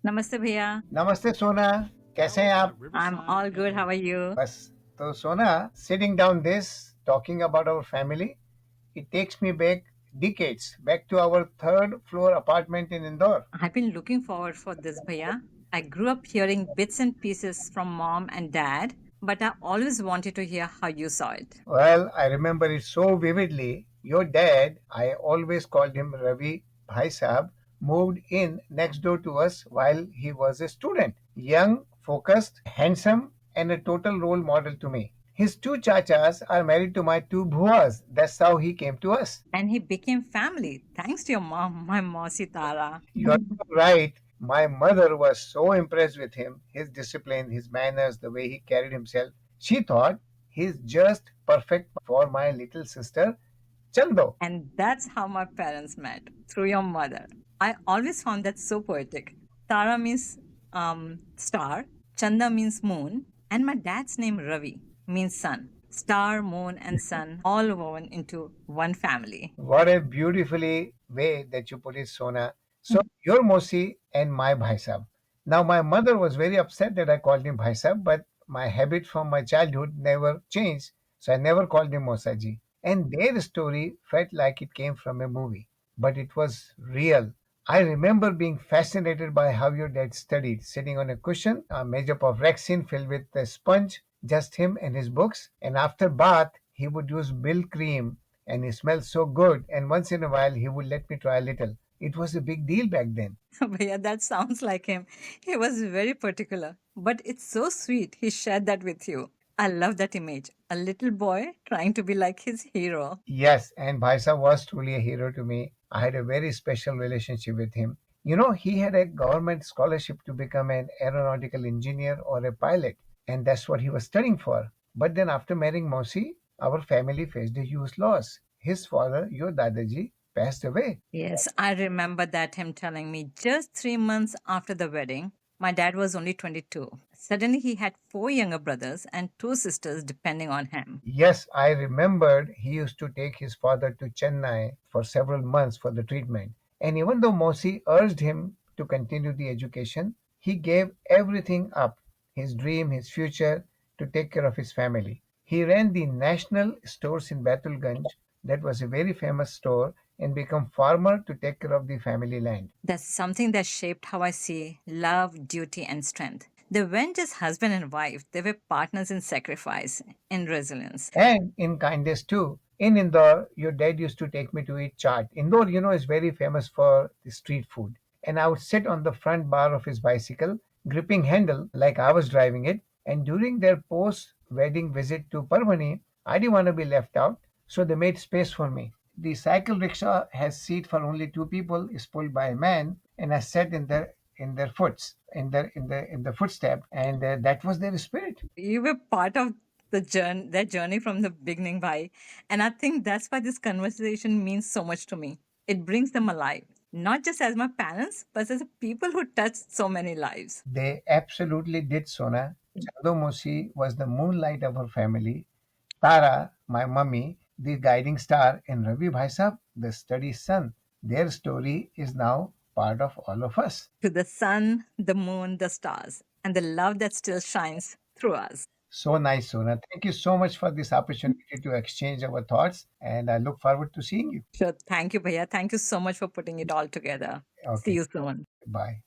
नमस्ते भैया। नमस्ते सोना, कैसे हैं आप? I'm all good. How are you? बस तो सोना, sitting down this talking about our family, it takes me back decades, back to our third floor apartment in Indore. I've been looking forward for this, Bhaiya. I grew up hearing bits and pieces from mom and dad, but I always wanted to hear how you saw it. Well, I remember it so vividly. Your dad, I always called him Ravi Bhai Sahab, moved in next door to us while he was a student. Young, focused, handsome, and a total role model to me. His two chachas are married to my two bhuas. That's how he came to us. And he became family thanks to your mom, my Mausi Tara. You are so right. My mother was so impressed with him, his discipline, his manners, the way he carried himself. She thought he's just perfect for my little sister, Chando. And that's how my parents met, through your mother. I always found that so poetic. Tara means star, Chanda means moon, and my dad's name Ravi means sun. Star, moon, and sun all woven into one family. What a beautifully way that you put it, Sona. So your Mosi and my Bhai Sahib. Now my mother was very upset that I called him Bhai Sahib, but my habit from my childhood never changed, so I never called him Mosaji. And their story felt like it came from a movie, but it was real. I remember being fascinated by how your dad studied, sitting on a cushion, a major of Rexin filled with a sponge, just him and his books. And after bath, he would use milk cream and he smelled so good. And once in a while, he would let me try a little. It was a big deal back then. Yeah, that sounds like him. He was very particular, but it's so sweet he shared that with you. I love that image. A little boy trying to be like his hero. Yes, and Bhaisa was truly a hero to me. I had a very special relationship with him. You know, he had a government scholarship to become an aeronautical engineer or a pilot, and that's what he was studying for. But then after marrying Mosi, our family faced a huge loss. His father, your Dadaji, passed away. Yes, I remember that him telling me just 3 months after the wedding. My dad was only 22. Suddenly, he had four younger brothers and two sisters depending on him. Yes, I remembered he used to take his father to Chennai for several months for the treatment. And even though Mosi urged him to continue the education, he gave everything up, his dream, his future, to take care of his family. He ran the national stores in Batulganj, that was a very famous store, and became farmer to take care of the family land. That's something that shaped how I see love, duty, and strength. They weren't just husband and wife, they were partners in sacrifice, in resilience. And in kindness too. In Indore, your dad used to take me to eat chaat. Indore, is very famous for the street food. And I would sit on the front bar of his bicycle, gripping handle like I was driving it. And during their post-wedding visit to Parvani, I didn't want to be left out, so they made space for me. The cycle rickshaw has seat for only two people, is pulled by a man, and I sat in their foots, in the footstep, and that was their spirit. You were part of their journey from the beginning, bhai. And I think that's why this conversation means so much to me. It brings them alive, not just as my parents, but as people who touched so many lives. They absolutely did, Sona. Chandomosi was the moonlight of our family. Tara, my mummy, the guiding star, and Ravi Bhai Sahib, the steady sun. Their story is now part of all of us. To the sun, the moon, the stars, and the love that still shines through us. So nice, Sona. Thank you so much for this opportunity to exchange our thoughts, and I look forward to seeing you. Sure. Thank you, Bhaiya. Thank you so much for putting it all together. See Okay, you soon. bye.